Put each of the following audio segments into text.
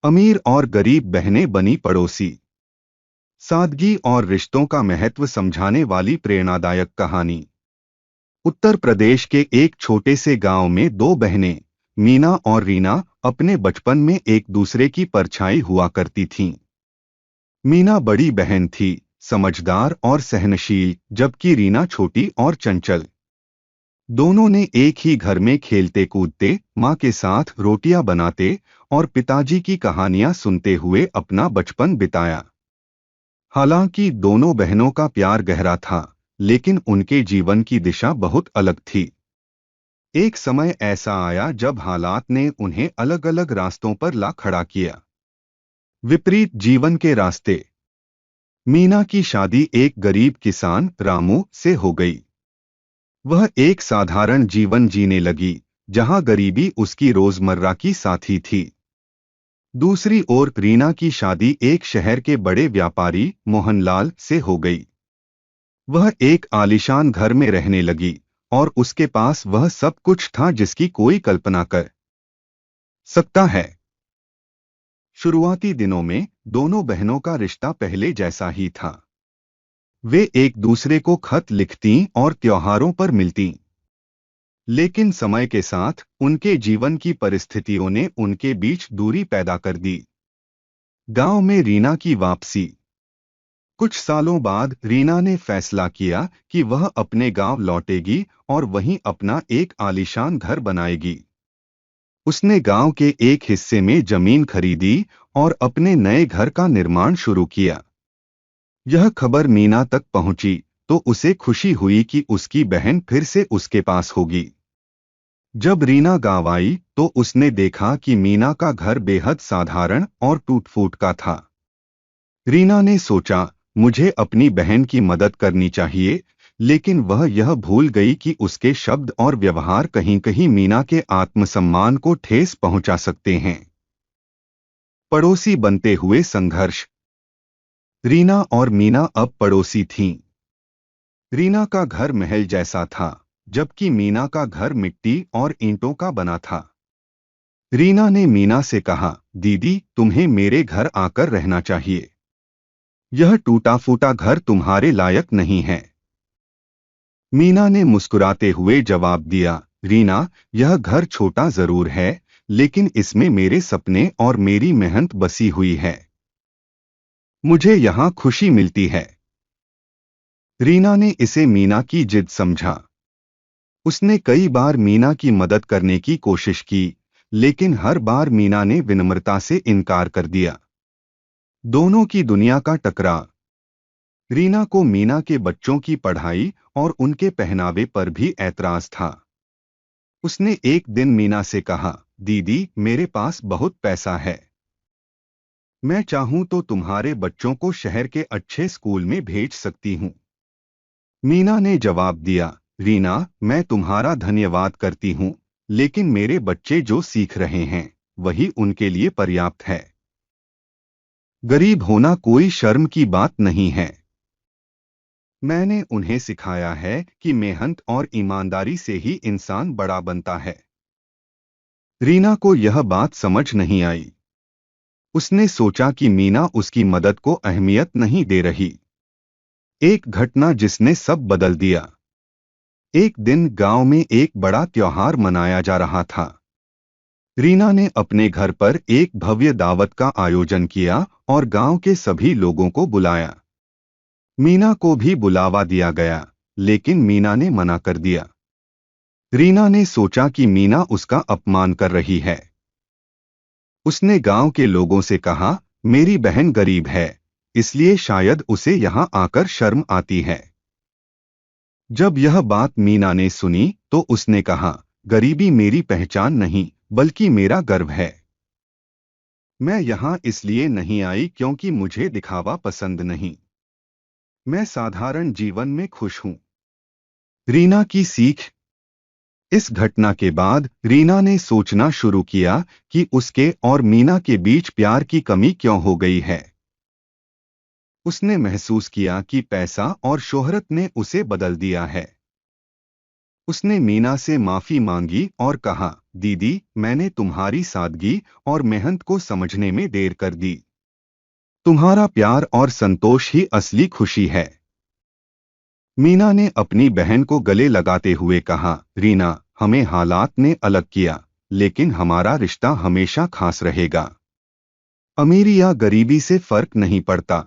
अमीर और गरीब बहनें बनी पड़ोसी। सादगी और रिश्तों का महत्व समझाने वाली प्रेरणादायक कहानी। उत्तर प्रदेश के एक छोटे से गांव में दो बहनें, मीना और रीना, अपने बचपन में एक दूसरे की परछाई हुआ करती थीं। मीना बड़ी बहन थी, समझदार और सहनशील, जबकि रीना छोटी और चंचल। दोनों ने एक ही घर में खेलते कूदते, माँ के साथ रोटियां बनाते और पिताजी की कहानियां सुनते हुए अपना बचपन बिताया। हालांकि दोनों बहनों का प्यार गहरा था, लेकिन उनके जीवन की दिशा बहुत अलग थी। एक समय ऐसा आया जब हालात ने उन्हें अलग अलग रास्तों पर ला खड़ा किया। विपरीत जीवन के रास्ते। मीना की शादी एक गरीब किसान रामू से हो गई। वह एक साधारण जीवन जीने लगी, जहां गरीबी उसकी रोजमर्रा की साथी थी। दूसरी ओर रीना की शादी एक शहर के बड़े व्यापारी मोहनलाल से हो गई। वह एक आलीशान घर में रहने लगी और उसके पास वह सब कुछ था जिसकी कोई कल्पना कर सकता है। शुरुआती दिनों में दोनों बहनों का रिश्ता पहले जैसा ही था। वे एक दूसरे को खत लिखती और त्योहारों पर मिलती। लेकिन समय के साथ उनके जीवन की परिस्थितियों ने उनके बीच दूरी पैदा कर दी। गांव में रीना की वापसी। कुछ सालों बाद रीना ने फैसला किया कि वह अपने गांव लौटेगी और वहीं अपना एक आलीशान घर बनाएगी। उसने गांव के एक हिस्से में जमीन खरीदी और अपने नए घर का निर्माण शुरू किया। यह खबर मीना तक पहुंची तो उसे खुशी हुई कि उसकी बहन फिर से उसके पास होगी। जब रीना गांव आई तो उसने देखा कि मीना का घर बेहद साधारण और टूट-फूट का था। रीना ने सोचा, मुझे अपनी बहन की मदद करनी चाहिए, लेकिन वह यह भूल गई कि उसके शब्द और व्यवहार कहीं-कहीं मीना के आत्मसम्मान को ठेस पहुंचा सकते हैं। पड़ोसी बनते हुए संघर्ष। रीना और मीना अब पड़ोसी थीं। रीना का घर महल जैसा था, जबकि मीना का घर मिट्टी और ईंटों का बना था। रीना ने मीना से कहा, दीदी, तुम्हें मेरे घर आकर रहना चाहिए। यह टूटा-फूटा घर तुम्हारे लायक नहीं है। मीना ने मुस्कुराते हुए जवाब दिया, रीना, यह घर छोटा जरूर है, लेकिन इसमें मेरे सपने और मेरी मेहनत बसी हुई है। मुझे यहाँ खुशी मिलती है। रीना ने इसे मीना की जिद समझा। उसने कई बार मीना की मदद करने की कोशिश की, लेकिन हर बार मीना ने विनम्रता से इनकार कर दिया। दोनों की दुनिया का टकराव। रीना को मीना के बच्चों की पढ़ाई और उनके पहनावे पर भी ऐतराज था। उसने एक दिन मीना से कहा, दीदी, मेरे पास बहुत पैसा है। मैं चाहूं तो तुम्हारे बच्चों को शहर के अच्छे स्कूल में भेज सकती हूं। मीना ने जवाब दिया, रीना, मैं तुम्हारा धन्यवाद करती हूं, लेकिन मेरे बच्चे जो सीख रहे हैं, वही उनके लिए पर्याप्त है। गरीब होना कोई शर्म की बात नहीं है। मैंने उन्हें सिखाया है कि मेहनत और ईमानदारी से ही इंसान बड़ा बनता है। रीना को यह बात समझ नहीं आई। उसने सोचा कि मीना उसकी मदद को अहमियत नहीं दे रही। एक घटना जिसने सब बदल दिया। एक दिन गांव में एक बड़ा त्योहार मनाया जा रहा था। रीना ने अपने घर पर एक भव्य दावत का आयोजन किया और गांव के सभी लोगों को बुलाया। मीना को भी बुलावा दिया गया, लेकिन मीना ने मना कर दिया। रीना ने सोचा कि मीना उसका अपमान कर रही है। उसने गांव के लोगों से कहा, मेरी बहन गरीब है, इसलिए शायद उसे यहां आकर शर्म आती है। जब यह बात मीना ने सुनी तो उसने कहा, गरीबी मेरी पहचान नहीं, बल्कि मेरा गर्व है। मैं यहां इसलिए नहीं आई क्योंकि मुझे दिखावा पसंद नहीं। मैं साधारण जीवन में खुश हूं। रीना की सीख। इस घटना के बाद रीना ने सोचना शुरू किया कि उसके और मीना के बीच प्यार की कमी क्यों हो गई है। उसने महसूस किया कि पैसा और शोहरत ने उसे बदल दिया है। उसने मीना से माफी मांगी और कहा, दीदी, मैंने तुम्हारी सादगी और मेहनत को समझने में देर कर दी। तुम्हारा प्यार और संतोष ही असली खुशी है। मीना ने अपनी बहन को गले लगाते हुए कहा, रीना, हमें हालात ने अलग किया, लेकिन हमारा रिश्ता हमेशा खास रहेगा। अमीरी या गरीबी से फर्क नहीं पड़ता,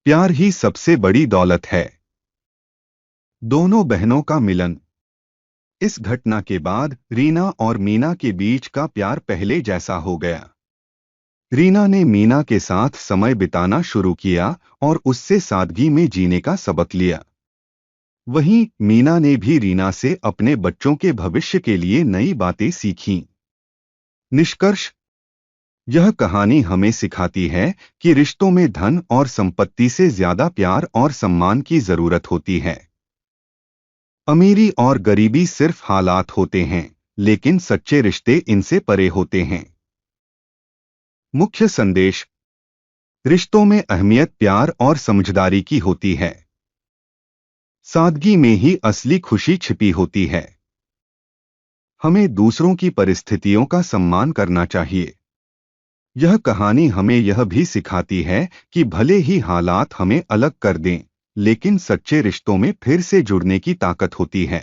प्यार ही सबसे बड़ी दौलत है। दोनों बहनों का मिलन। इस घटना के बाद रीना और मीना के बीच का प्यार पहले जैसा हो गया। रीना ने मीना के साथ समय बिताना शुरू किया और उससे सादगी में जीने का सबक लिया। वहीं मीना ने भी रीना से अपने बच्चों के भविष्य के लिए नई बातें सीखीं। निष्कर्ष, यह कहानी हमें सिखाती है कि रिश्तों में धन और संपत्ति से ज्यादा प्यार और सम्मान की जरूरत होती है। अमीरी और गरीबी सिर्फ हालात होते हैं, लेकिन सच्चे रिश्ते इनसे परे होते हैं। मुख्य संदेश: रिश्तों में अहमियत प्यार और समझदारी की होती है। सादगी में ही असली खुशी छिपी होती है। हमें दूसरों की परिस्थितियों का सम्मान करना चाहिए। यह कहानी हमें यह भी सिखाती है कि भले ही हालात हमें अलग कर दें, लेकिन सच्चे रिश्तों में फिर से जुड़ने की ताकत होती है।